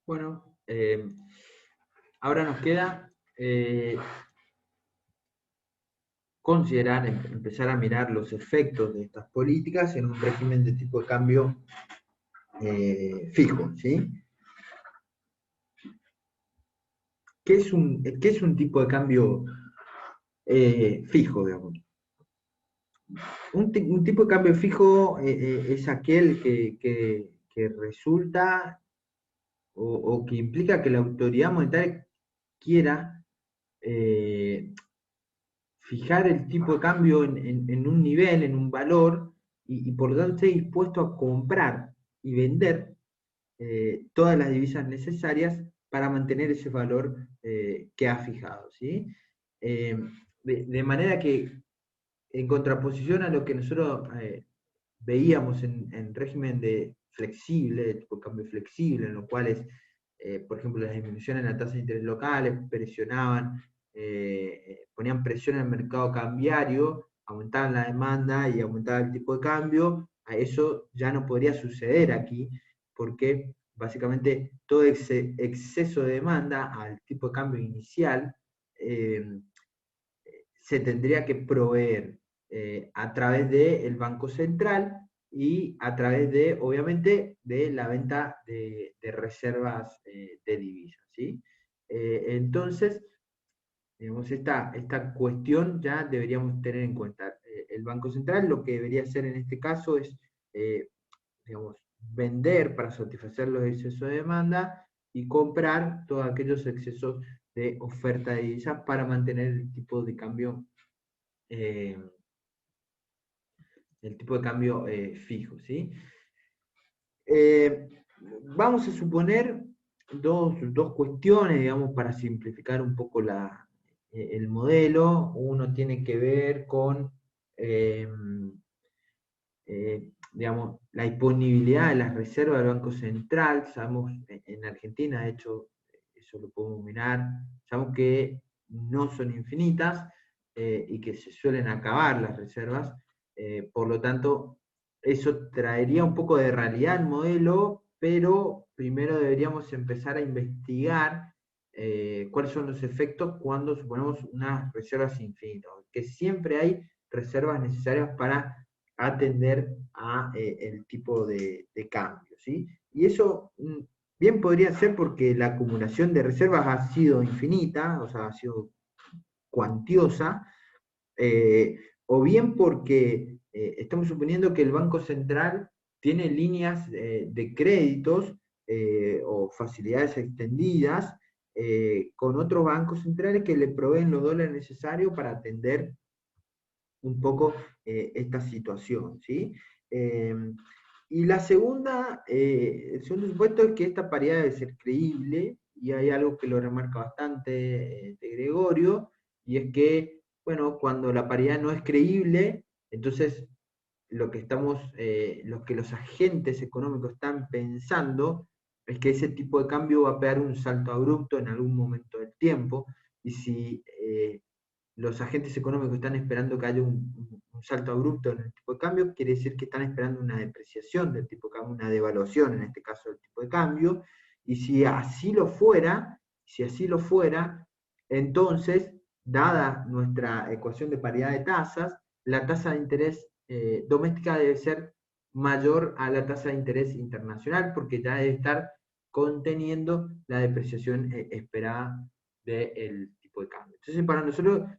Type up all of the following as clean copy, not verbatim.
Bueno, ahora nos queda considerar, empezar a mirar los efectos de estas políticas en un régimen de tipo de cambio fijo, ¿sí? ¿Qué es un tipo de cambio fijo, digamos? Un tipo de cambio fijo es aquel que resulta o que implica que la autoridad monetaria quiera eh, fijar el tipo de cambio en un nivel, en un valor, y por lo tanto esté dispuesto a comprar y vender todas las divisas necesarias para mantener ese valor que ha fijado. ¿Sí? De manera que, en contraposición a lo que nosotros veíamos en régimen de flexible, de tipo de cambio flexible, en los cuales, por ejemplo, las disminuciones en la tasa de interés locales presionaban, ponían presión en el mercado cambiario, aumentaban la demanda y aumentaba el tipo de cambio. A eso ya no podría suceder aquí, porque básicamente todo exceso de demanda al tipo de cambio inicial eh, se tendría que proveer a través del Banco Central y a través de, obviamente, de la venta de reservas de divisas. ¿Sí? Entonces, digamos, esta cuestión ya deberíamos tener en cuenta. El Banco Central lo que debería hacer en este caso es, digamos, vender para satisfacer los excesos de demanda y comprar todos aquellos excesos de oferta de divisas para mantener eh, el tipo de cambio fijo. ¿Sí? Eh, Vamos a suponer dos cuestiones, digamos, para simplificar un poco el modelo. Uno tiene que ver con, eh, digamos, la disponibilidad de las reservas del Banco Central. Sabemos, en Argentina, de hecho, eso lo podemos mirar, sabemos que no son infinitas y que se suelen acabar las reservas. Por lo tanto, eso traería un poco de realidad al modelo, pero primero deberíamos empezar a investigar cuáles son los efectos cuando suponemos unas reservas infinitas, que siempre hay reservas necesarias para atender a el tipo de cambio. ¿Sí? Y eso bien podría ser porque la acumulación de reservas ha sido infinita, o sea, ha sido cuantiosa, o bien porque estamos suponiendo que el Banco Central tiene líneas de créditos o facilidades extendidas con otros bancos centrales que le proveen los dólares necesarios para atender un poco esta situación. ¿Sí? Eh, y la segunda, el segundo supuesto es que esta paridad debe ser creíble, y hay algo que lo remarca bastante de Gregorio, y es que, bueno, cuando la paridad no es creíble, entonces lo que los agentes económicos están pensando es que ese tipo de cambio va a pegar un salto abrupto en algún momento del tiempo, y si los agentes económicos están esperando que haya un salto abrupto en el tipo de cambio, quiere decir que están esperando una depreciación del tipo de cambio, una devaluación en este caso del tipo de cambio, y si así lo fuera, entonces, dada nuestra ecuación de paridad de tasas, la tasa de interés doméstica debe ser mayor a la tasa de interés internacional, porque ya debe estar conteniendo la depreciación esperada del tipo de cambio. Entonces, para nosotros,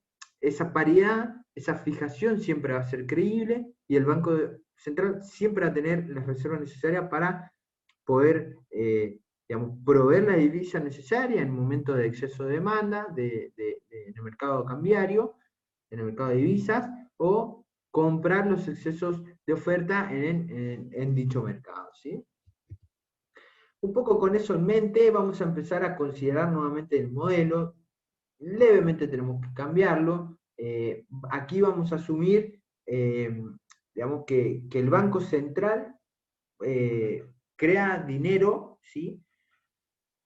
esa paridad, esa fijación siempre va a ser creíble, y el Banco Central siempre va a tener las reservas necesarias para poder, digamos, proveer la divisa necesaria en momentos de exceso de demanda en el mercado cambiario, en el mercado de divisas, o comprar los excesos de oferta en dicho mercado. ¿Sí? Un poco con eso en mente, vamos a empezar a considerar nuevamente el modelo. Levemente tenemos que cambiarlo. Aquí vamos a asumir, digamos, que el Banco Central eh, crea dinero, ¿sí?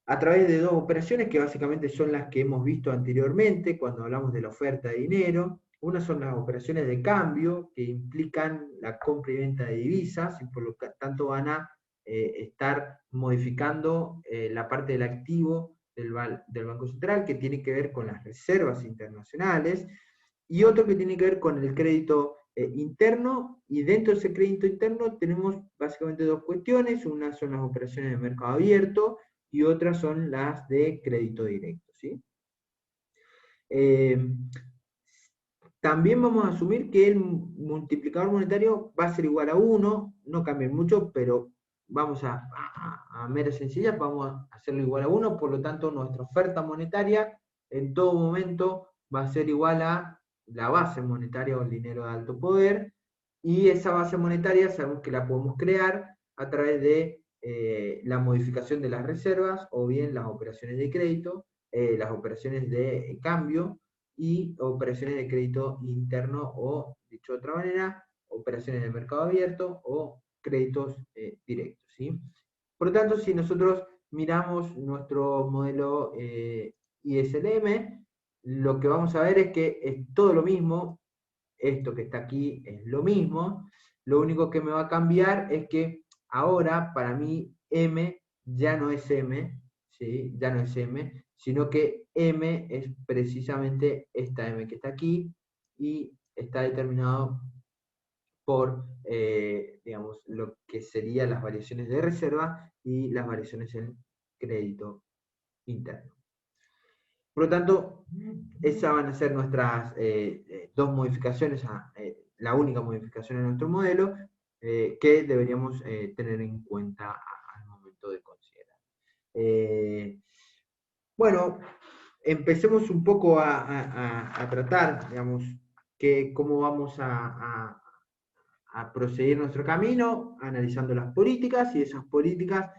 A través de dos operaciones que básicamente son las que hemos visto anteriormente cuando hablamos de la oferta de dinero. Una son las operaciones de cambio, que implican la compra y venta de divisas, y por lo tanto van a estar modificando la parte del activo del Banco Central, que tiene que ver con las reservas internacionales, y otro que tiene que ver con el crédito interno, y dentro de ese crédito interno tenemos básicamente dos cuestiones: una son las operaciones de mercado abierto y otras son las de crédito directo, ¿sí? También vamos a asumir que el multiplicador monetario va a ser igual a 1, no cambia mucho, pero vamos a mera sencilla, vamos a hacerlo igual a 1, por lo tanto nuestra oferta monetaria en todo momento va a ser igual a la base monetaria o el dinero de alto poder, y esa base monetaria sabemos que la podemos crear a través de la modificación de las reservas o bien las operaciones de crédito, las operaciones de cambio, y operaciones de crédito interno, o dicho de otra manera, operaciones de mercado abierto o créditos directos, ¿sí? Por lo tanto, si nosotros miramos nuestro modelo ISLM, lo que vamos a ver es que es todo lo mismo. Esto que está aquí es lo mismo. Lo único que me va a cambiar es que ahora para mí M ya no es M, ¿sí? Ya no es M, sino que M es precisamente esta M que está aquí, y está determinado por, digamos, lo que serían las variaciones de reserva y las variaciones en crédito interno. Por lo tanto, esas van a ser nuestras dos modificaciones, la única modificación en nuestro modelo que deberíamos tener en cuenta al momento de considerar. Bueno, empecemos un poco a tratar, digamos, cómo vamos a proseguir nuestro camino, analizando las políticas, y esas políticas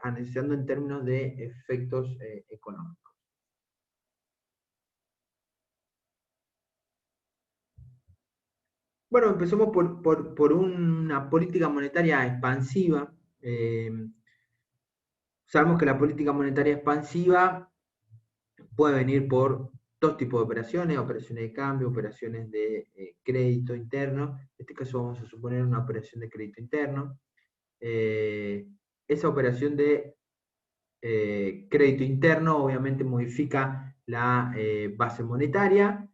analizando en términos de efectos económicos. Bueno, empecemos por una política monetaria expansiva. Sabemos que la política monetaria expansiva puede venir por dos tipos de operaciones: operaciones de cambio, operaciones de crédito interno. En este caso vamos a suponer una operación de crédito interno. Esa operación de crédito interno obviamente modifica la base monetaria.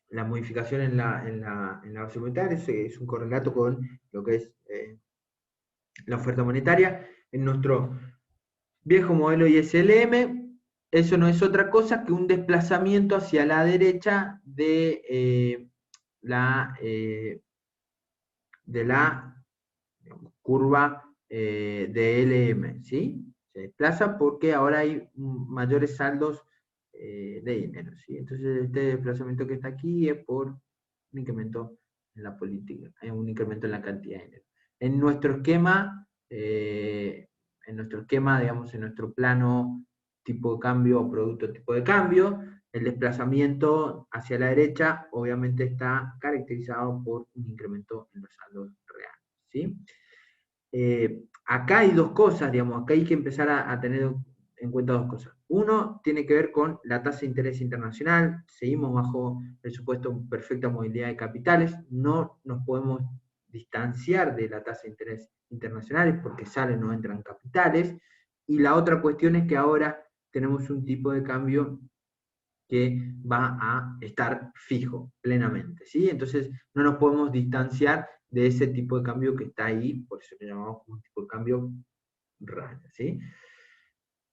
La modificación en la base monetaria es un correlato con lo que es la oferta monetaria. En nuestro viejo modelo ISLM, eso no es otra cosa que un desplazamiento hacia la derecha de la digamos, curva de LM, ¿sí? Se desplaza porque ahora hay mayores saldos de dinero, ¿sí? Entonces este desplazamiento que está aquí es por un incremento en la política, un incremento en la cantidad de dinero. En nuestro esquema, digamos, en nuestro plano tipo de cambio o producto tipo de cambio, el desplazamiento hacia la derecha obviamente está caracterizado por un incremento en los saldos reales, ¿sí? Acá hay dos cosas, digamos, acá hay que empezar a tener en cuenta dos cosas. Uno tiene que ver con la tasa de interés internacional. Seguimos bajo el supuesto de perfecta movilidad de capitales, no nos podemos distanciar de la tasa de interés internacionales porque salen o entran capitales. Y la otra cuestión es que ahora tenemos un tipo de cambio que va a estar fijo plenamente, ¿sí? Entonces no nos podemos distanciar de ese tipo de cambio que está ahí, por eso le llamamos un tipo de cambio raya, ¿sí?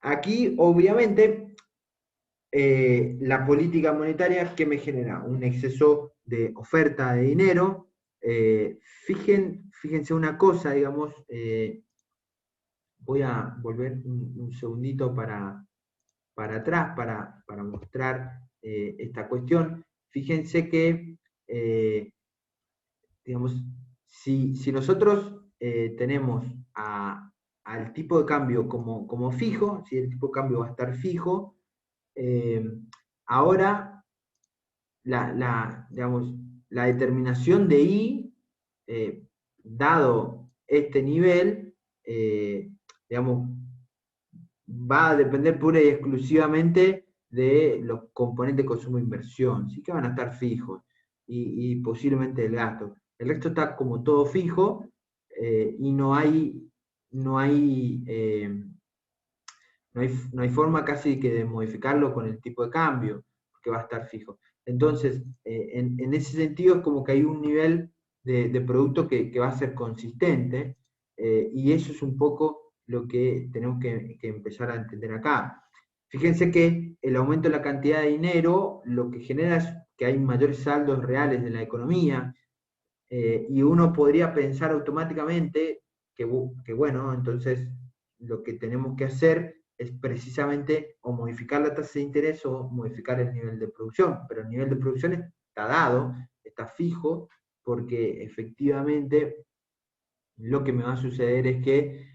Aquí, obviamente, la política monetaria, ¿qué me genera? Un exceso de oferta de dinero. Fíjense una cosa, digamos, voy a volver un segundito para atrás para mostrar esta cuestión. Fíjense que, digamos, si nosotros tenemos al tipo de cambio como fijo, si el tipo de cambio va a estar fijo, ahora digamos, la determinación de I, dado este nivel, digamos, va a depender pura y exclusivamente de los componentes de consumo e inversión, sí que van a estar fijos, y posiblemente el gasto. El resto está como todo fijo, y no hay, no hay forma casi que de modificarlo con el tipo de cambio, porque va a estar fijo. Entonces, en ese sentido es como que hay un nivel de producto que va a ser consistente, y eso es un poco lo que tenemos que empezar a entender acá. Fíjense que el aumento de la cantidad de dinero lo que genera es que hay mayores saldos reales de la economía, y uno podría pensar automáticamente que, bueno, entonces lo que tenemos que hacer es precisamente o modificar la tasa de interés o modificar el nivel de producción, pero el nivel de producción está dado, está fijo, porque efectivamente lo que me va a suceder es que,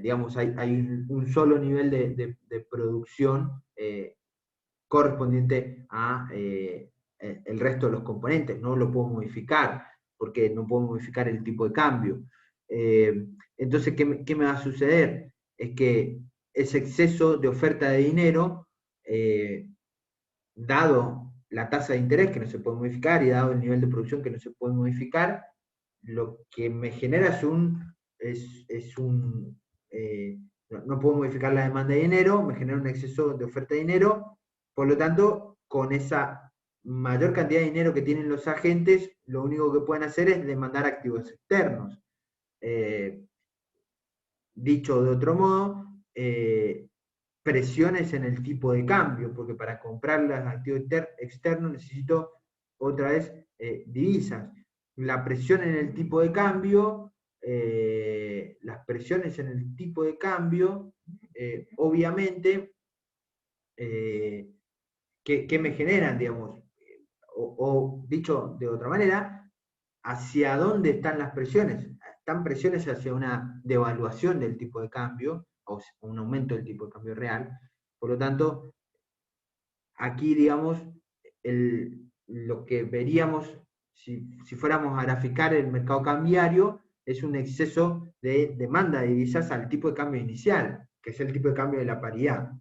digamos, hay un solo nivel de producción correspondiente a el resto de los componentes. No lo puedo modificar, porque no puedo modificar el tipo de cambio. Entonces, ¿qué me va a suceder? Es que ese exceso de oferta de dinero, dado la tasa de interés que no se puede modificar y dado el nivel de producción que no se puede modificar, lo que me genera es un no puedo modificar la demanda de dinero, me genera un exceso de oferta de dinero, por lo tanto, con esa mayor cantidad de dinero que tienen los agentes, lo único que pueden hacer es demandar activos externos. Eh, Dicho de otro modo, presiones en el tipo de cambio, porque para comprar los activos externos necesito otra vez divisas. La presión en el tipo de cambio, las presiones en el tipo de cambio, obviamente, ¿qué me generan, digamos? O dicho de otra manera, ¿hacia dónde están las presiones? Están presiones hacia una devaluación del tipo de cambio, o un aumento del tipo de cambio real. Por lo tanto, aquí, digamos, lo que veríamos si fuéramos a graficar el mercado cambiario es un exceso de demanda de divisas al tipo de cambio inicial, que es el tipo de cambio de la paridad.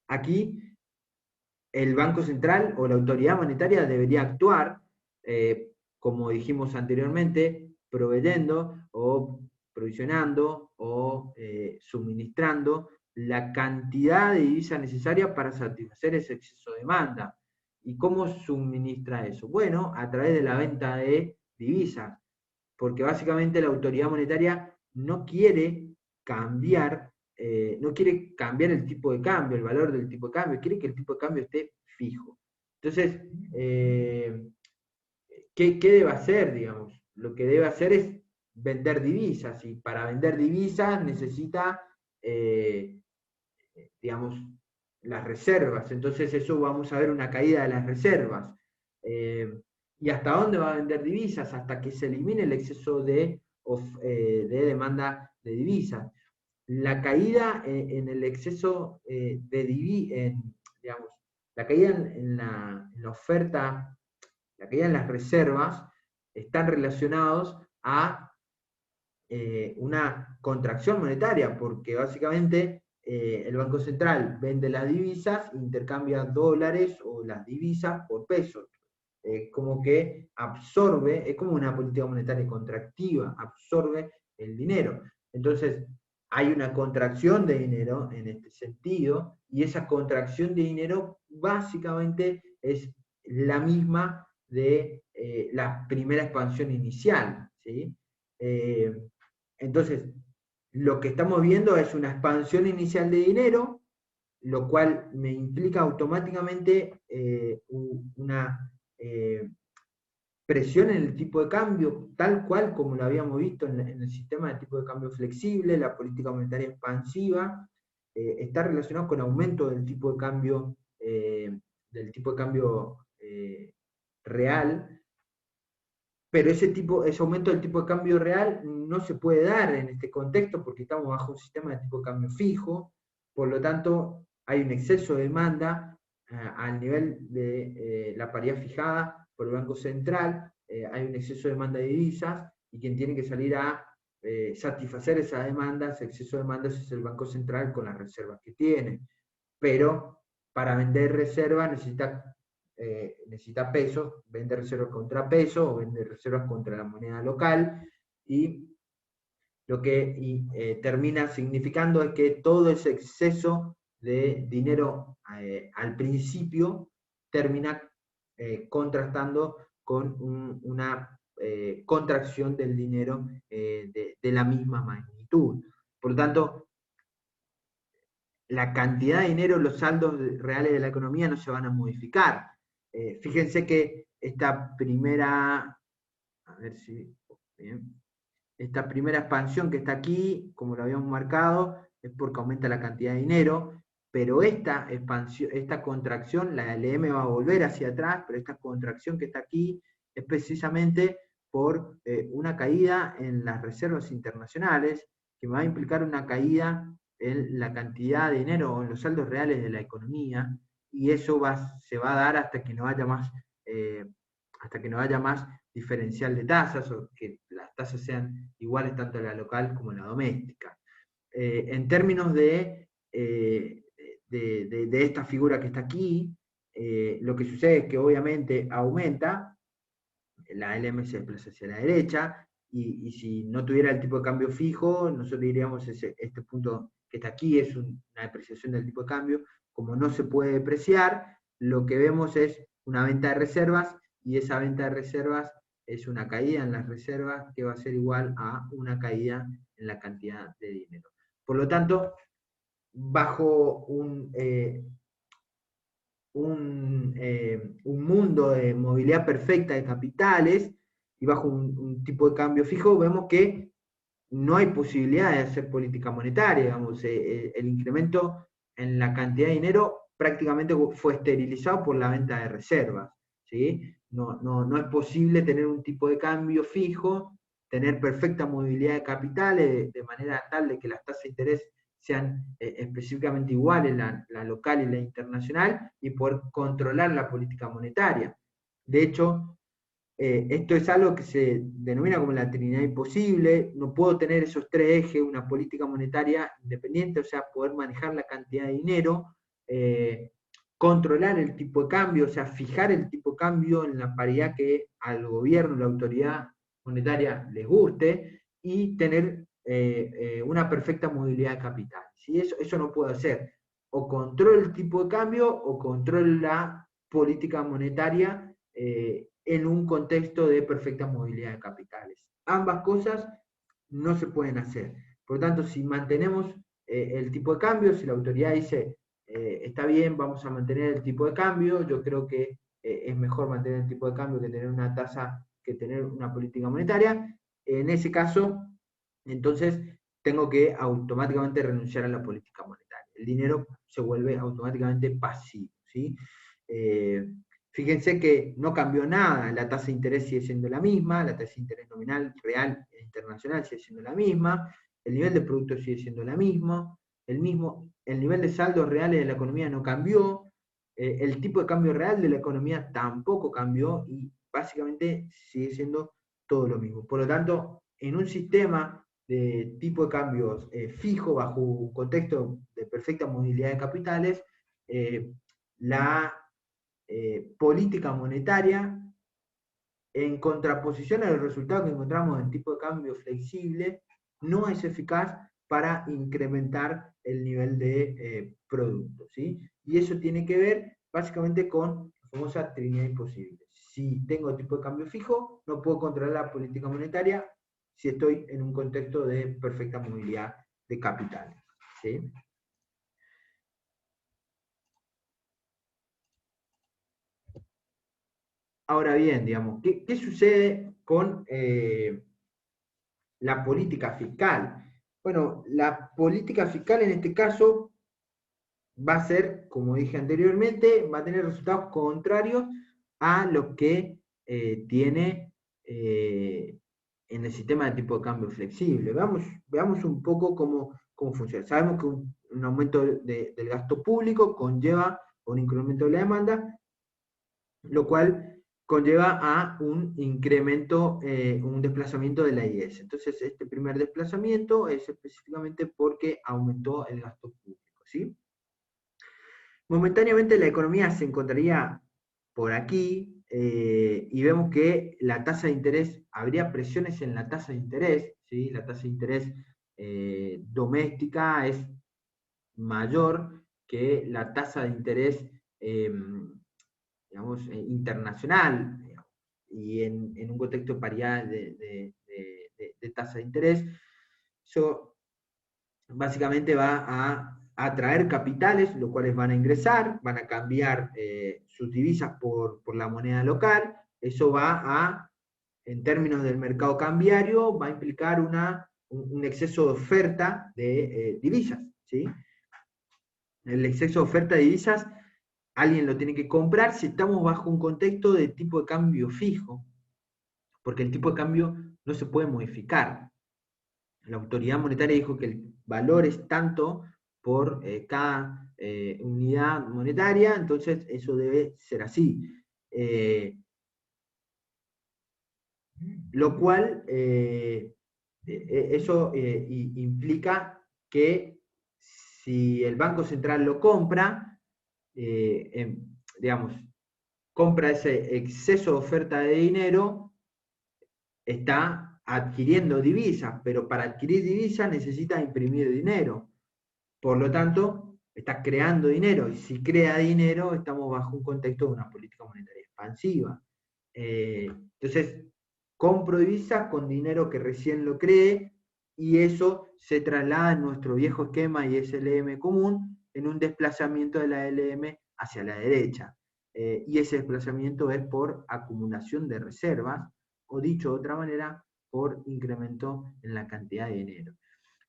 Aquí el Banco Central o la autoridad monetaria debería actuar, como dijimos anteriormente, proveyendo o provisionando o suministrando la cantidad de divisa necesaria para satisfacer ese exceso de demanda. ¿Y cómo suministra eso? Bueno, a través de la venta de divisas, porque básicamente la autoridad monetaria no quiere cambiar, no quiere cambiar el tipo de cambio, el valor del tipo de cambio, quiere que el tipo de cambio esté fijo. Entonces, ¿qué debe hacer, digamos? Lo que debe hacer es vender divisas, y para vender divisas necesita, digamos, las reservas. Entonces eso vamos a ver una caída de las reservas. ¿Y hasta dónde va a vender divisas? Hasta que se elimine el exceso de demanda de divisas. La caída en el exceso de divisas, digamos, la caída en la oferta, la caída en las reservas, están relacionados a una contracción monetaria, porque básicamente el Banco Central vende las divisas, intercambia dólares o las divisas por pesos. Como que absorbe, es como una política monetaria contractiva, absorbe el dinero. Entonces, hay una contracción de dinero en este sentido, y esa contracción de dinero básicamente es la misma de la primera expansión inicial, ¿sí? Entonces, lo que estamos viendo es una expansión inicial de dinero, lo cual me implica automáticamente una presión en el tipo de cambio, tal cual como lo habíamos visto en el sistema de tipo de cambio flexible. La política monetaria expansiva está relacionada con aumento del tipo de cambio real, pero ese aumento del tipo de cambio real no se puede dar en este contexto porque estamos bajo un sistema de tipo de cambio fijo. Por lo tanto, hay un exceso de demanda al nivel de la paridad fijada por el Banco Central, hay un exceso de demanda de divisas, y quien tiene que salir a satisfacer esa demanda, ese exceso de demandas, es el Banco Central con las reservas que tiene. Pero para vender reservas necesita necesita pesos, vende reservas contra peso o vende reservas contra la moneda local, y lo que termina significando es que todo ese exceso de dinero al principio termina contrastando con una contracción del dinero de la misma magnitud. Por lo tanto, la cantidad de dinero, los saldos reales de la economía no se van a modificar. Fíjense que esta primera, a ver si, bien, esta primera expansión que está aquí, como lo habíamos marcado, es porque aumenta la cantidad de dinero, pero esta expansión, esta contracción, la LM va a volver hacia atrás, pero esta contracción que está aquí es precisamente por una caída en las reservas internacionales, que va a implicar una caída en la cantidad de dinero o en los saldos reales de la economía, y eso se va a dar hasta que no haya más diferencial de tasas, o que las tasas sean iguales tanto la local como la doméstica. En términos de esta figura que está aquí, lo que sucede es que obviamente aumenta, la LM se desplaza hacia la derecha, y si no tuviera el tipo de cambio fijo, nosotros diríamos este punto que está aquí es una depreciación del tipo de cambio. Como no se puede depreciar, lo que vemos es una venta de reservas, y esa venta de reservas es una caída en las reservas que va a ser igual a una caída en la cantidad de dinero. Por lo tanto, bajo un mundo de movilidad perfecta de capitales y bajo un tipo de cambio fijo, vemos que no hay posibilidad de hacer política monetaria. Digamos, el incremento en la cantidad de dinero prácticamente fue esterilizado por la venta de reservas, ¿sí? No es posible tener un tipo de cambio fijo, tener perfecta movilidad de capitales de manera tal de que las tasas de interés sean específicamente iguales, la local y la internacional, y poder controlar la política monetaria. De hecho, esto es algo que se denomina como la Trinidad imposible. No puedo tener esos tres ejes, una política monetaria independiente, o sea, poder manejar la cantidad de dinero, controlar el tipo de cambio, o sea, fijar el tipo de cambio en la paridad que al gobierno, la autoridad monetaria les guste, y tener una perfecta movilidad de capital. ¿Sí? Eso no puedo hacer. O controlo el tipo de cambio o controlo la política monetaria en un contexto de perfecta movilidad de capitales. Ambas cosas no se pueden hacer. Por lo tanto, si mantenemos el tipo de cambio, si la autoridad dice está bien, vamos a mantener el tipo de cambio, yo creo que es mejor mantener el tipo de cambio que tener una tasa, que tener una política monetaria. En ese caso, entonces tengo que automáticamente renunciar a la política monetaria. El dinero se vuelve automáticamente pasivo, ¿sí? Fíjense que no cambió nada, la tasa de interés sigue siendo la misma, la tasa de interés nominal, real e internacional sigue siendo la misma, el nivel de producto sigue siendo el mismo, el nivel de saldos reales de la economía no cambió, el tipo de cambio real de la economía tampoco cambió, y básicamente sigue siendo todo lo mismo. Por lo tanto, en un sistema de tipo de cambios fijo, bajo un contexto de perfecta movilidad de capitales, la política monetaria, en contraposición a los resultados que encontramos en tipo de cambio flexible, no es eficaz para incrementar el nivel de producto, ¿sí? Y eso tiene que ver básicamente con la famosa Trinidad imposible. Si tengo tipo de cambio fijo, no puedo controlar la política monetaria si estoy en un contexto de perfecta movilidad de capitales, ¿sí? Ahora bien, digamos, ¿qué sucede con la política fiscal? Bueno, la política fiscal en este caso va a ser, como dije anteriormente, va a tener resultados contrarios a los que tiene en el sistema de tipo de cambio flexible. Veamos un poco cómo funciona. Sabemos que un aumento del gasto público conlleva un incremento de la demanda, lo cual conlleva a un incremento, un desplazamiento de la IS. Entonces, este primer desplazamiento es específicamente porque aumentó el gasto público, ¿sí? Momentáneamente la economía se encontraría por aquí y vemos que la tasa de interés, habría presiones en la tasa de interés, ¿sí? La tasa de interés doméstica es mayor que la tasa de interés digamos, internacional, digamos, y en un contexto de paridad de tasa de interés, eso básicamente va a atraer capitales, los cuales van a ingresar, van a cambiar sus divisas por la moneda local, eso va a, en términos del mercado cambiario, va a implicar un exceso de oferta de divisas, ¿sí? El exceso de oferta de divisas, alguien lo tiene que comprar si estamos bajo un contexto de tipo de cambio fijo, porque el tipo de cambio no se puede modificar. La autoridad monetaria dijo que el valor es tanto por cada unidad monetaria, entonces eso debe ser así. Lo cual, eso implica que si el Banco Central lo compra, digamos, compra ese exceso de oferta de dinero, está adquiriendo divisas, pero para adquirir divisas necesita imprimir dinero. Por lo tanto, está creando dinero, y si crea dinero, estamos bajo un contexto de una política monetaria expansiva. Entonces, compro divisas con dinero que recién lo cree, y eso se traslada en nuestro viejo esquema y SLM común en un desplazamiento de la LM hacia la derecha. Y ese desplazamiento es por acumulación de reservas, o dicho de otra manera, por incremento en la cantidad de dinero.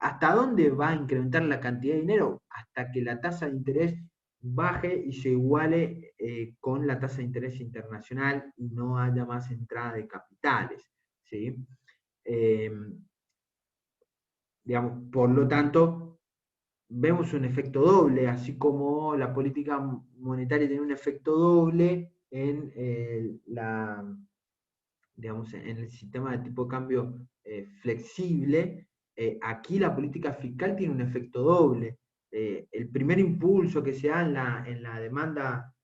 ¿Hasta dónde va a incrementar la cantidad de dinero? Hasta que la tasa de interés baje y se iguale con la tasa de interés internacional y no haya más entrada de capitales, ¿sí? Digamos, por lo tanto, vemos un efecto doble, así como la política monetaria tiene un efecto doble en digamos, en el sistema de tipo de cambio flexible. Aquí la política fiscal tiene un efecto doble. El primer impulso que se da en la demanda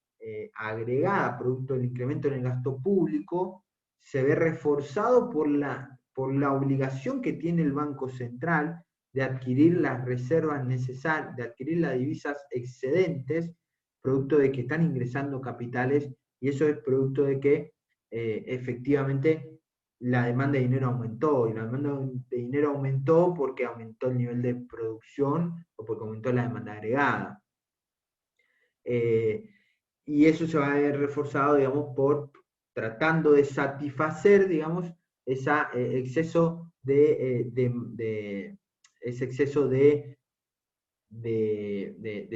agregada, producto del incremento en el gasto público, se ve reforzado por la obligación que tiene el Banco Central de adquirir las reservas necesarias, de adquirir las divisas excedentes, producto de que están ingresando capitales, y eso es producto de que efectivamente la demanda de dinero aumentó, y la demanda de dinero aumentó porque aumentó el nivel de producción o porque aumentó la demanda agregada. Y eso se va a ver reforzado, digamos, por tratando de satisfacer, digamos, ese exceso ese exceso de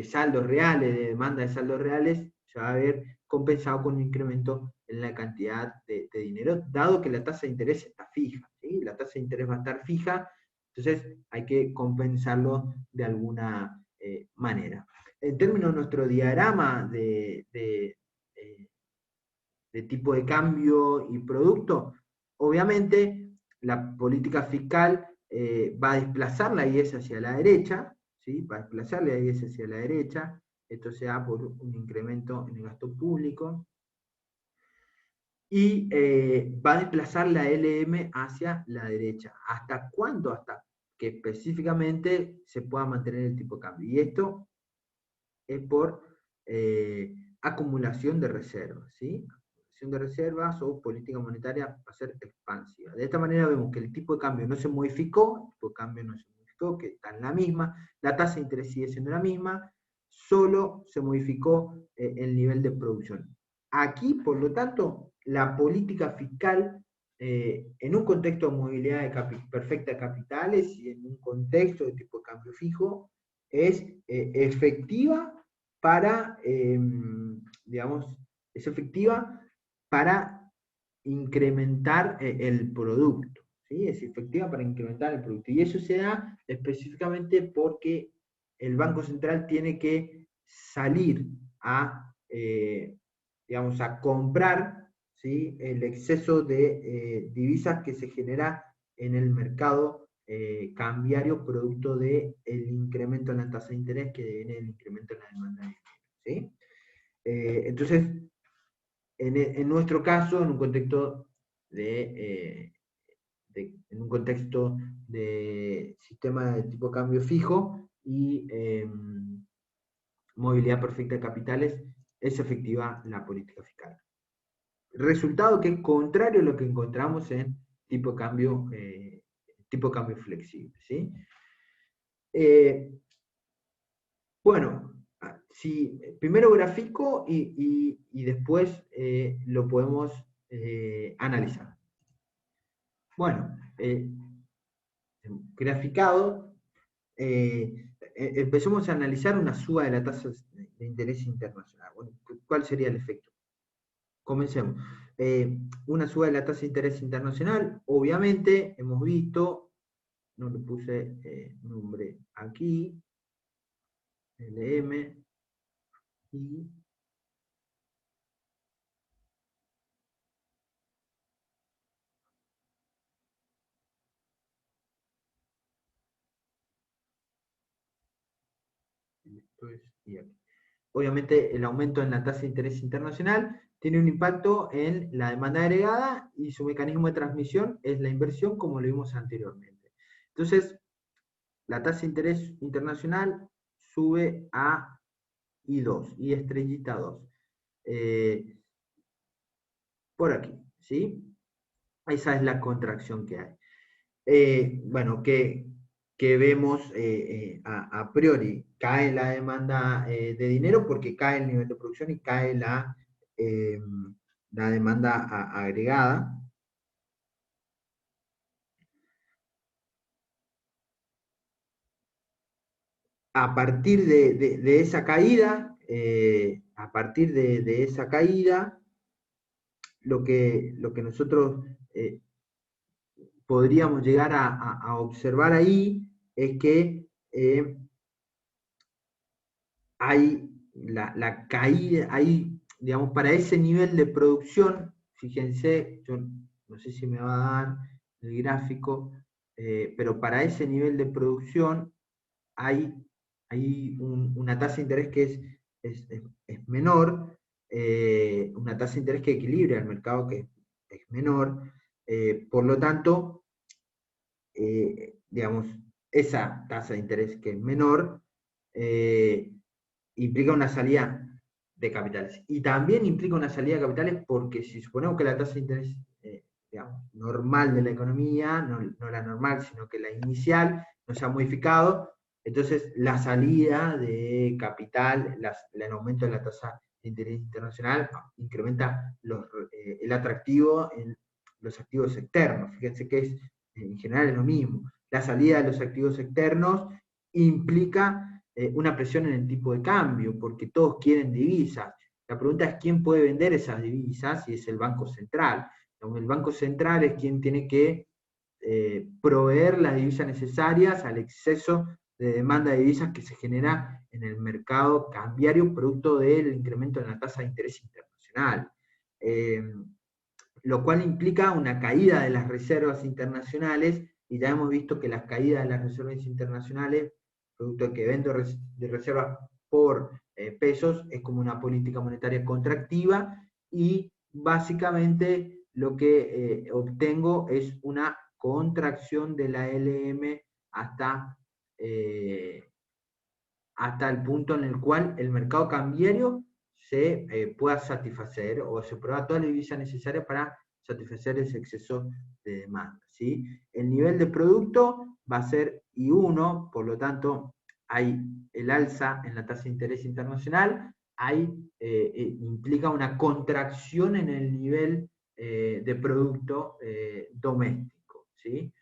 saldos reales, de demanda de saldos reales, se va a ver compensado con un incremento en la cantidad de dinero, dado que la tasa de interés está fija, ¿sí? La tasa de interés va a estar fija, entonces hay que compensarlo de alguna manera. En términos de nuestro diagrama de tipo de cambio y producto, obviamente la política fiscal va a desplazar la IS hacia la derecha, ¿sí? Va a desplazar la IS hacia la derecha, esto se da por un incremento en el gasto público, y va a desplazar la LM hacia la derecha. ¿Hasta cuándo? Hasta que específicamente se pueda mantener el tipo de cambio. Y esto es por acumulación de reservas, ¿sí? Acumulación de reservas o política monetaria va a ser expansiva. De esta manera vemos que el tipo de cambio no se modificó, el tipo de cambio no se modificó, que está en la misma, la tasa de interés sigue siendo la misma, solo se modificó el nivel de producción. Aquí, por lo tanto, la política fiscal en un contexto de movilidad perfecta de capitales y en un contexto de tipo de cambio fijo, es efectiva para, digamos, es efectiva para incrementar el producto, ¿sí? Es efectiva para incrementar el producto. Y eso se da específicamente porque el Banco Central tiene que salir a, digamos, a comprar, ¿sí? El exceso de divisas que se genera en el mercado cambiario producto del incremento en la tasa de interés que viene del incremento en la demanda de dinero, ¿sí? Entonces, en nuestro caso, en un contexto de sistema de tipo de cambio fijo y movilidad perfecta de capitales, es efectiva la política fiscal. Resultado que es contrario a lo que encontramos en tipo de cambio flexible. ¿Sí? Bueno, si primero grafico y después lo podemos analizar. Bueno, graficado, empecemos a analizar una suba de la tasa de interés internacional. Bueno, ¿cuál sería el efecto? Comencemos. Una suba de la tasa de interés internacional, obviamente, hemos visto, no le puse nombre aquí, LM, y esto es y aquí. Obviamente el aumento en la tasa de interés internacional tiene un impacto en la demanda agregada y su mecanismo de transmisión es la inversión, como lo vimos anteriormente. Entonces, la tasa de interés internacional sube a I2, y estrellita 2. Por aquí, ¿sí? Esa es la contracción que hay. Bueno, que vemos a priori, cae la demanda de dinero porque cae el nivel de producción y cae la demanda agregada. A partir de esa caída, lo que nosotros podríamos llegar a observar ahí es que hay la caída, hay, digamos, para ese nivel de producción, fíjense, yo no sé si me va a dar el gráfico, pero para ese nivel de producción hay una tasa de interés que es menor, una tasa de interés que equilibra el mercado que es menor, por lo tanto, digamos, esa tasa de interés que es menor implica una salida de capitales. Y también implica una salida de capitales porque si suponemos que la tasa de interés digamos, normal de la economía, no la normal, sino que la inicial, no se ha modificado, entonces la salida de capital, el aumento de la tasa de interés internacional incrementa el atractivo en los activos externos. Fíjense que en general es lo mismo. La salida de los activos externos implica una presión en el tipo de cambio, porque todos quieren divisas. La pregunta es quién puede vender esas divisas, y es el Banco Central. El Banco Central es quien tiene que proveer las divisas necesarias al exceso de demanda de divisas que se genera en el mercado cambiario producto del incremento en la tasa de interés internacional. Lo cual implica una caída de las reservas internacionales, y ya hemos visto que las caídas de las reservas internacionales, producto de que vendo de reservas por pesos, es como una política monetaria contractiva, y básicamente lo que obtengo es una contracción de la LM hasta el punto en el cual el mercado cambiario se pueda satisfacer o se prueba toda la divisa necesaria para satisfacer ese exceso de demanda. ¿Sí? El nivel de producto va a ser I1, por lo tanto, hay el alza en la tasa de interés internacional, implica una contracción en el nivel de producto doméstico. ¿Sí?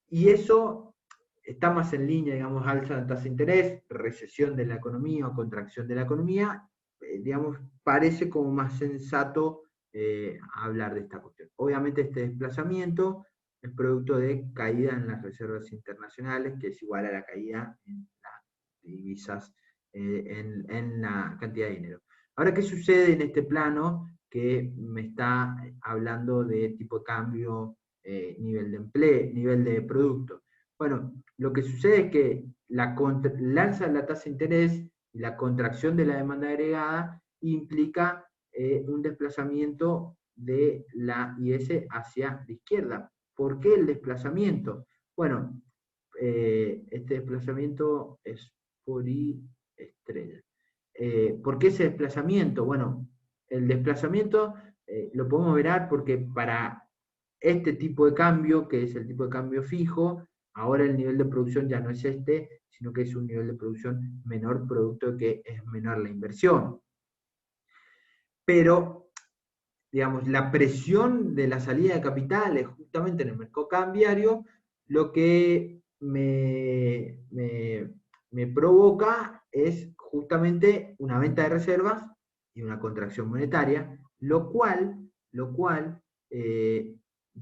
Y eso está más en línea, digamos, alza de tasa de interés, recesión de la economía o contracción de la economía, digamos, parece como más sensato hablar de esta cuestión. Obviamente este desplazamiento es producto de caída en las reservas internacionales, que es igual a la caída en las divisas, en la cantidad de dinero. Ahora, ¿qué sucede en este plano que me está hablando de tipo de cambio, nivel de empleo, nivel de producto? Bueno, lo que sucede es que el alza de la tasa de interés y la contracción de la demanda agregada implica un desplazamiento de la IS hacia la izquierda. ¿Por qué el desplazamiento? Bueno, este desplazamiento es por I estrella. ¿Por qué ese desplazamiento? Bueno, el desplazamiento lo podemos ver porque para este tipo de cambio, que es el tipo de cambio fijo, ahora el nivel de producción ya no es este, sino que es un nivel de producción menor, producto de que es menor la inversión. Pero, digamos, la presión de la salida de capitales justamente en el mercado cambiario, lo que me provoca es justamente una venta de reservas y una contracción monetaria, lo cual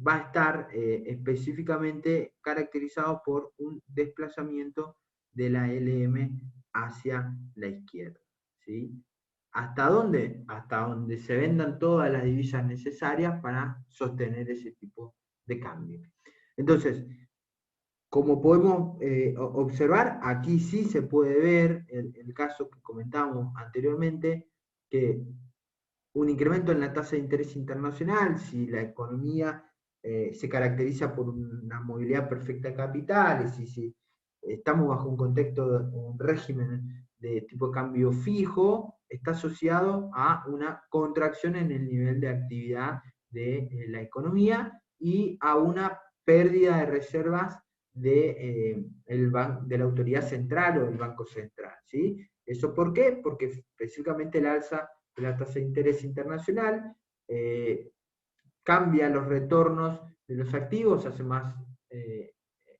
va a estar específicamente caracterizado por un desplazamiento de la LM hacia la izquierda, ¿sí? ¿Hasta dónde? Hasta donde se vendan todas las divisas necesarias para sostener ese tipo de cambio. Entonces, como podemos observar, aquí sí se puede ver el caso que comentábamos anteriormente, que un incremento en la tasa de interés internacional, si la economía se caracteriza por una movilidad perfecta de capitales, y si estamos bajo un contexto, un régimen de tipo de cambio fijo, está asociado a una contracción en el nivel de actividad de la economía y a una pérdida de reservas de la autoridad central o del Banco Central, ¿sí? ¿Eso por qué? Porque específicamente el alza de la tasa de interés internacional cambia los retornos de los activos, hace más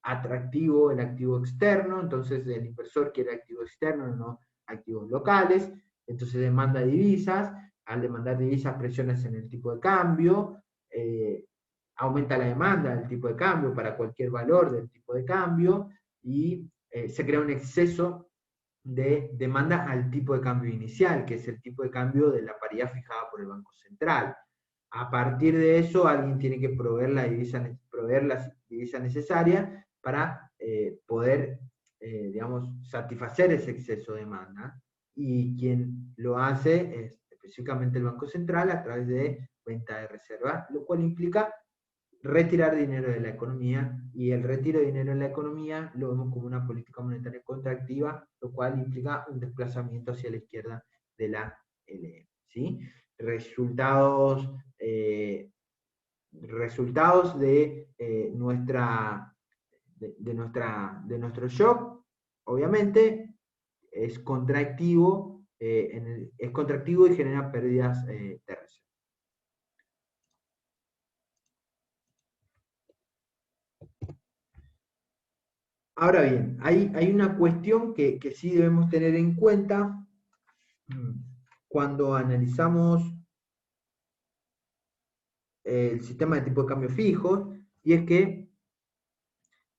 atractivo el activo externo, entonces el inversor quiere activo externo, no activos locales, entonces demanda divisas, al demandar divisas presiones en el tipo de cambio, aumenta la demanda del tipo de cambio para cualquier valor del tipo de cambio y se crea un exceso de demanda al tipo de cambio inicial, que es el tipo de cambio de la paridad fijada por el Banco Central. A partir de eso, alguien tiene que proveer las divisas necesarias para poder, digamos, satisfacer ese exceso de demanda. Y quien lo hace es específicamente el Banco Central a través de venta de reservas, lo cual implica retirar dinero de la economía, y el retiro de dinero en la economía lo vemos como una política monetaria contractiva, lo cual implica un desplazamiento hacia la izquierda de la LM, ¿sí? Resultados, resultados de nuestro shock, obviamente, es contractivo, es contractivo y genera pérdidas de reserva. Ahora bien, hay una cuestión que sí debemos tener en cuenta cuando analizamos el sistema de tipo de cambio fijo, y es que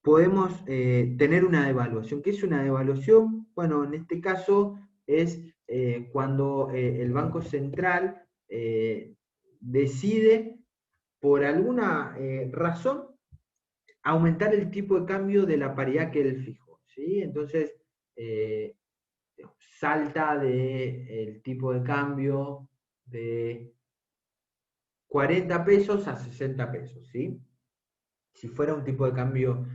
podemos tener una devaluación. ¿Qué es una devaluación? Bueno, en este caso es cuando el Banco Central decide, por alguna razón, aumentar el tipo de cambio de la paridad que él fijó, ¿sí? Entonces, salta del tipo de cambio de 40 pesos a 60 pesos, ¿sí? Si fuera un tipo de cambio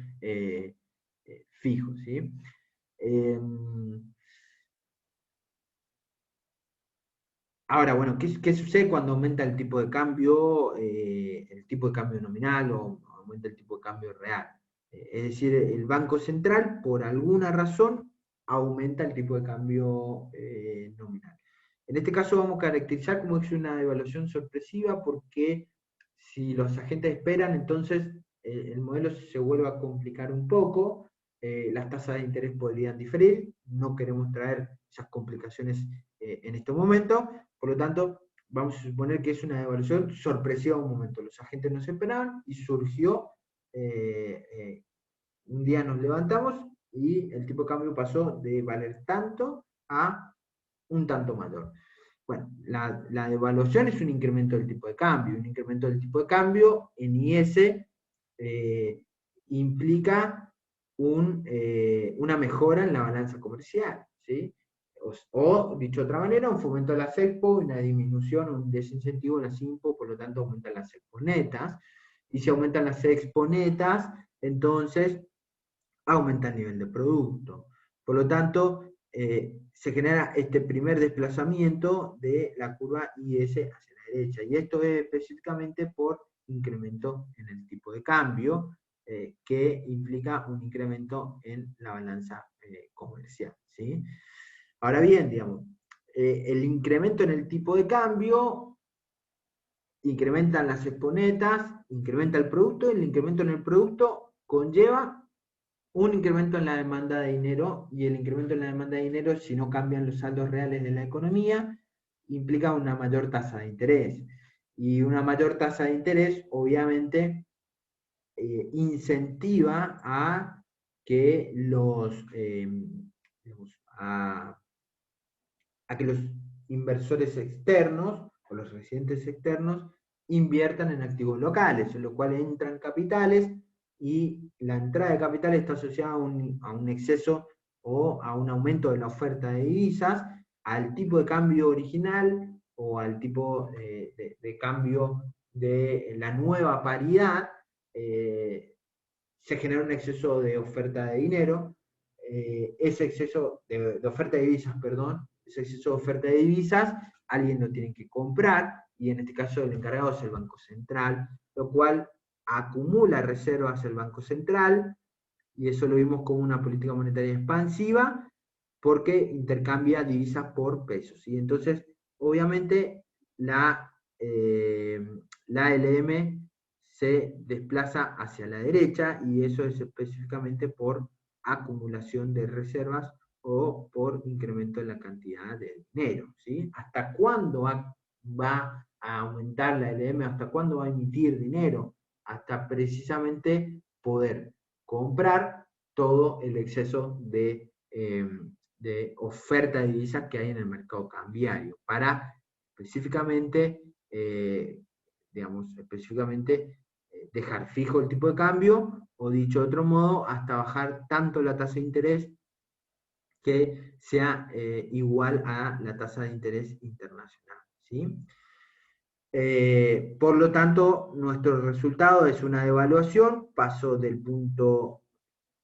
fijo, ¿sí? Ahora, bueno, ¿qué sucede cuando aumenta el tipo de cambio nominal, o aumenta el tipo de cambio real? Es decir, el Banco Central, por alguna razón, aumenta el tipo de cambio nominal. En este caso vamos a caracterizar como es una devaluación sorpresiva, porque si los agentes esperan, entonces el modelo se vuelve a complicar un poco, las tasas de interés podrían diferir, no queremos traer esas complicaciones en este momento, por lo tanto, vamos a suponer que es una devaluación sorpresiva un momento. Los agentes no se esperaban y surgió, un día nos levantamos y el tipo de cambio pasó de valer tanto a un tanto mayor. Bueno, la devaluación es un incremento del tipo de cambio. Un incremento del tipo de cambio en IS implica una mejora en la balanza comercial, ¿sí? o, dicho de otra manera, un fomento de las expo, una disminución, un desincentivo de las impo, por lo tanto aumentan las expo netas. Y si aumentan las expo netas, entonces aumenta el nivel de producto. Por lo tanto, se genera este primer desplazamiento de la curva IS hacia la derecha. Y esto es específicamente por incremento en el tipo de cambio, que implica un incremento en la balanza comercial, ¿sí? Ahora bien, digamos, el incremento en el tipo de cambio incrementan las exponetas, incrementa el producto, y el incremento en el producto conlleva un incremento en la demanda de dinero, y el incremento en la demanda de dinero, si no cambian los saldos reales de la economía, implica una mayor tasa de interés. Y una mayor tasa de interés, obviamente, incentiva a que a que los inversores externos o los residentes externos inviertan en activos locales, en lo cual entran capitales, y la entrada de capitales está asociada a un exceso o a un aumento de la oferta de divisas, al tipo de cambio original o al tipo de cambio de la nueva paridad. Se genera un exceso de oferta de dinero, ese exceso de oferta de divisas, perdón, ese exceso de oferta de divisas, alguien lo tiene que comprar, y en este caso el encargado es el Banco Central, lo cual acumula reservas el Banco Central, y eso lo vimos como una política monetaria expansiva, porque intercambia divisas por pesos. Y entonces, obviamente, la LM se desplaza hacia la derecha, y eso es específicamente por acumulación de reservas o por incremento en la cantidad de dinero, ¿sí? ¿Hasta cuándo va a aumentar la LM? ¿Hasta cuándo va a emitir dinero? Hasta precisamente poder comprar todo el exceso de oferta de divisas que hay en el mercado cambiario, para específicamente, dejar fijo el tipo de cambio, o dicho de otro modo, hasta bajar tanto la tasa de interés que sea igual a la tasa de interés internacional, ¿sí? Por lo tanto, nuestro resultado es una devaluación, pasó del punto,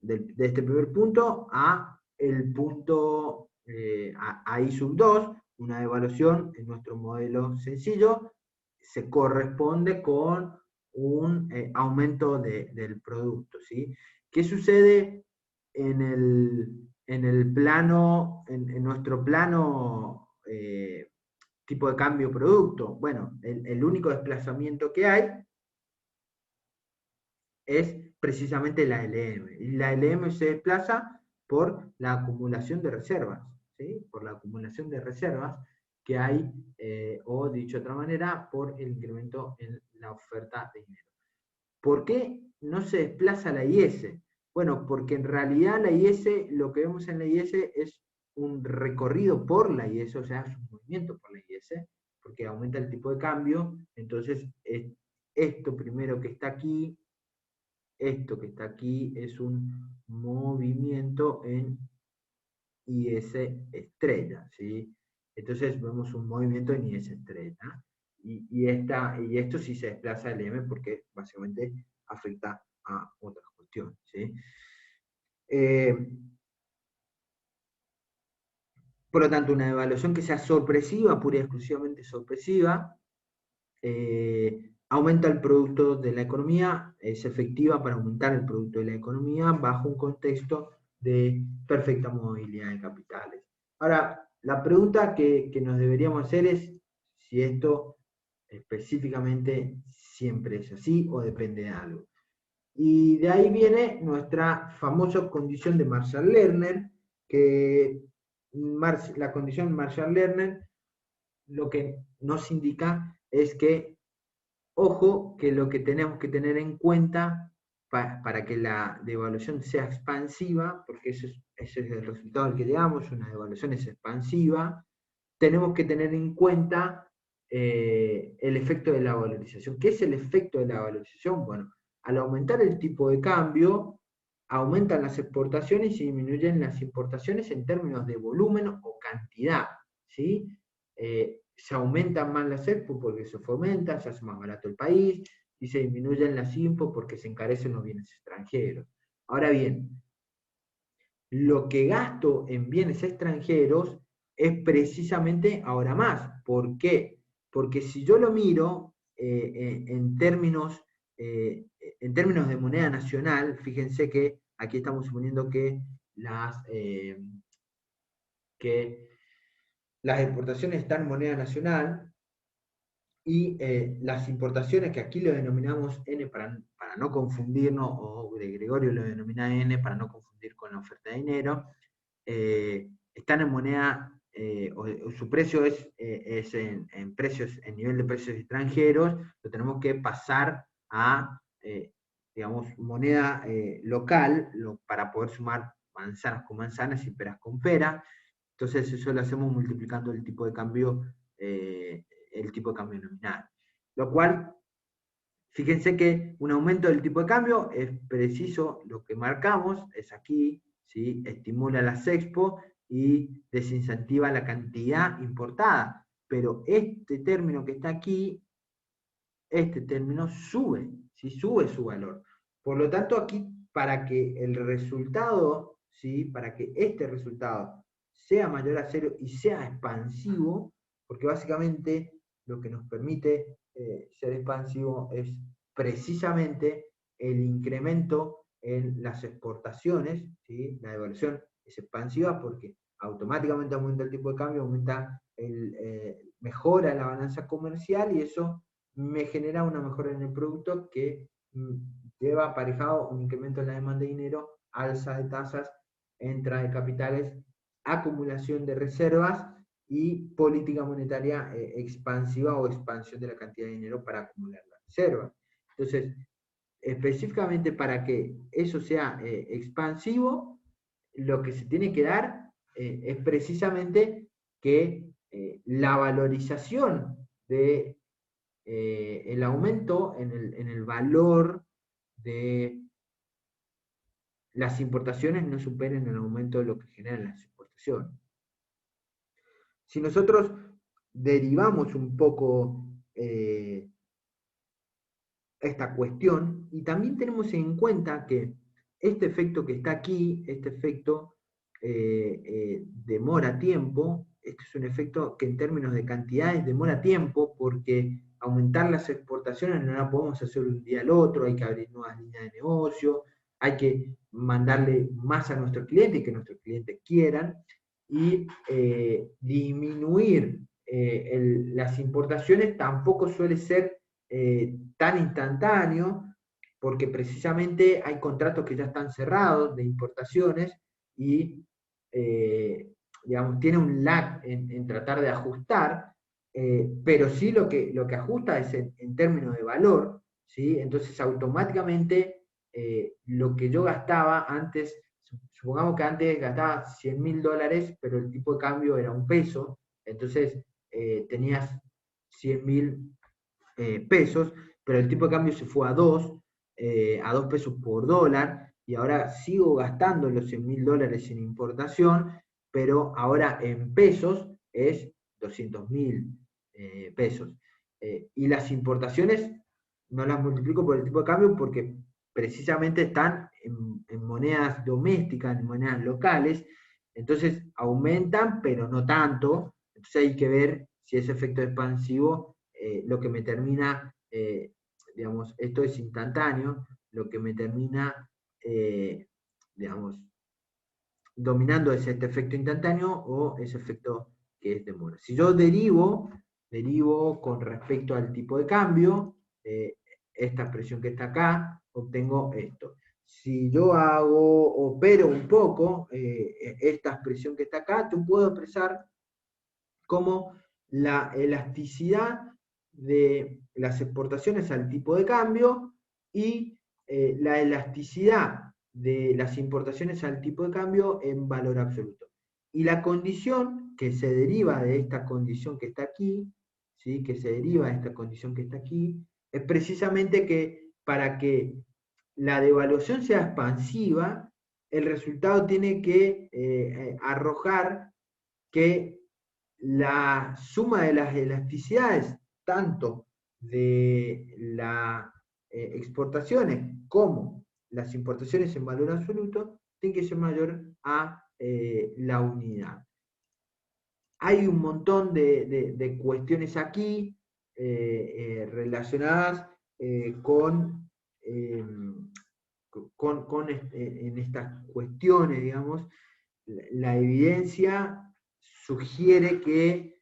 de este primer punto a el punto a I sub 2, una devaluación en nuestro modelo sencillo, se corresponde con un aumento del producto, ¿sí? ¿Qué sucede en el plano, en nuestro plano tipo de cambio producto? Bueno, el único desplazamiento que hay es precisamente la LM. Y la LM se desplaza por la acumulación de reservas, ¿sí? Por la acumulación de reservas que hay, o dicho de otra manera, por el incremento en la oferta de dinero. ¿Por qué no se desplaza la IS? Bueno, porque en realidad la IS, lo que vemos en la IS es un recorrido por la IS, o sea, es un movimiento por la IS, porque aumenta el tipo de cambio. Entonces, esto primero que está aquí, esto que está aquí, es un movimiento en IS estrella, ¿sí? Entonces vemos un movimiento en IS estrella, y esto sí se desplaza el M, porque básicamente afecta a otras cuestiones, ¿sí? Eh, por lo tanto, una devaluación que sea sorpresiva, pura y exclusivamente sorpresiva, aumenta el producto de la economía, es efectiva para aumentar el producto de la economía bajo un contexto de perfecta movilidad de capitales. Ahora, la pregunta que nos deberíamos hacer es si esto específicamente siempre es así o depende de algo. Y de ahí viene nuestra famosa condición de Marshall-Lerner, que la condición Marshall-Lerner lo que nos indica es que, ojo, que lo que tenemos que tener en cuenta para que la devaluación sea expansiva, porque ese es el resultado al que llegamos, una devaluación es expansiva, tenemos que tener en cuenta el efecto de la valorización. ¿Qué es el efecto de la valorización? Bueno, al aumentar el tipo de cambio, aumentan las exportaciones y disminuyen las importaciones en términos de volumen o cantidad, ¿sí? Se aumentan más las expo porque se fomenta, se hace más barato el país, y se disminuyen las impos porque se encarecen los bienes extranjeros. Ahora bien, lo que gasto en bienes extranjeros es precisamente ahora más. ¿Por qué? Porque si yo lo miro en términos de moneda nacional, fíjense que aquí estamos suponiendo que las exportaciones están en moneda nacional y las importaciones, que aquí lo denominamos N para no confundirnos, o de Gregorio lo denomina N para no confundir con la oferta de dinero, están en moneda, o su precio es en precios, en nivel de precios extranjeros, lo tenemos que pasar a, digamos, moneda local para poder sumar manzanas con manzanas y peras con peras. Entonces eso lo hacemos multiplicando el tipo de cambio nominal. Lo cual, fíjense que un aumento del tipo de cambio es preciso, lo que marcamos es aquí, ¿sí? Estimula las expo y desincentiva la cantidad importada. Pero este término que está aquí, este término sube, ¿sí? Sube su valor. Por lo tanto, aquí, para que el resultado, ¿sí? Para que este resultado sea mayor a cero y sea expansivo, porque básicamente lo que nos permite ser expansivo es precisamente el incremento en las exportaciones, ¿sí? La devaluación es expansiva porque automáticamente aumenta el tipo de cambio, mejora la balanza comercial y eso me genera una mejora en el producto que lleva aparejado un incremento en la demanda de dinero, alza de tasas, entrada de capitales, acumulación de reservas y política monetaria expansiva o expansión de la cantidad de dinero para acumular la reserva. Entonces, específicamente para que eso sea expansivo, lo que se tiene que dar es precisamente que la valorización de el aumento en el valor de las importaciones no superen el aumento de lo que generan las exportaciones. Si nosotros derivamos un poco esta cuestión, y también tenemos en cuenta que este efecto que está aquí, este efecto demora tiempo, este es un efecto que en términos de cantidades demora tiempo, porque aumentar las exportaciones no la podemos hacer un día al otro, hay que abrir nuevas líneas de negocio, hay que mandarle más a nuestros clientes y que nuestros clientes quieran, y disminuir las importaciones tampoco suele ser tan instantáneo, porque precisamente hay contratos que ya están cerrados de importaciones y, digamos, tiene un lag en tratar de ajustar, pero sí lo que ajusta es en términos de valor, ¿sí? Entonces automáticamente lo que yo gastaba antes, supongamos que antes gastaba $100.000, pero el tipo de cambio era un peso, entonces tenías 100.000 pesos, pero el tipo de cambio se fue a 2 pesos por dólar, y ahora sigo gastando los $100.000 en importación, pero ahora en pesos es 200.000 pesos. Y las importaciones no las multiplico por el tipo de cambio porque precisamente están en monedas domésticas, en monedas locales, entonces aumentan, pero no tanto, entonces hay que ver si ese efecto expansivo lo que me termina, digamos, esto es instantáneo, lo que me termina, digamos, dominando es este efecto instantáneo o ese efecto que es demora. Si yo derivo con respecto al tipo de cambio, esta expresión que está acá, obtengo esto. Si yo opero un poco esta expresión que está acá, yo puedo expresar como la elasticidad de las exportaciones al tipo de cambio y la elasticidad de las importaciones al tipo de cambio en valor absoluto. Y la condición que se deriva de esta condición que está aquí, ¿sí? Que se deriva de esta condición que está aquí, es precisamente que para que la devaluación sea expansiva, el resultado tiene que arrojar que la suma de las elasticidades, tanto de las exportaciones como las importaciones en valor absoluto, tiene que ser mayor a la unidad. Hay un montón de cuestiones aquí relacionadas con en estas cuestiones, digamos, la evidencia sugiere que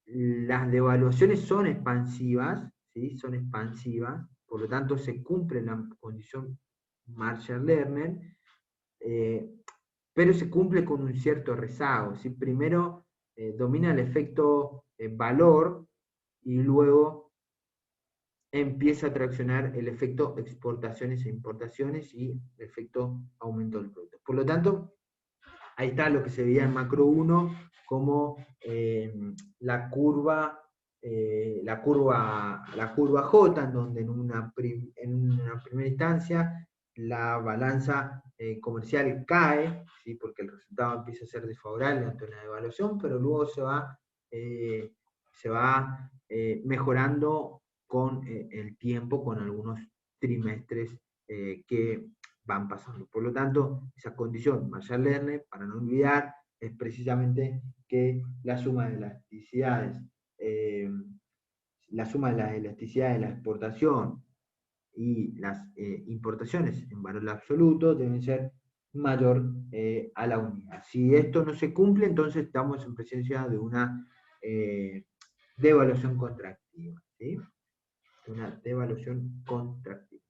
las devaluaciones son expansivas, ¿sí? Son expansivas, por lo tanto se cumple la condición Marshall-Lerner, pero se cumple con un cierto rezago, ¿sí? Primero domina el efecto valor y luego empieza a traccionar el efecto exportaciones e importaciones y el efecto aumento del producto. Por lo tanto, ahí está lo que se veía en macro 1 como la curva J, en donde en una primera instancia la balanza comercial cae, ¿sí? Porque el resultado empieza a ser desfavorable ante una devaluación, pero luego se va mejorando con el tiempo, con algunos trimestres que van pasando. Por lo tanto, esa condición Marshall-Lerner, para no olvidar, es precisamente que la suma de elasticidades, la suma de la elasticidad de la exportación y las importaciones en valor absoluto deben ser mayor a la unidad. Si esto no se cumple, entonces estamos en presencia de una devaluación contractiva, ¿sí? Una devaluación contractiva.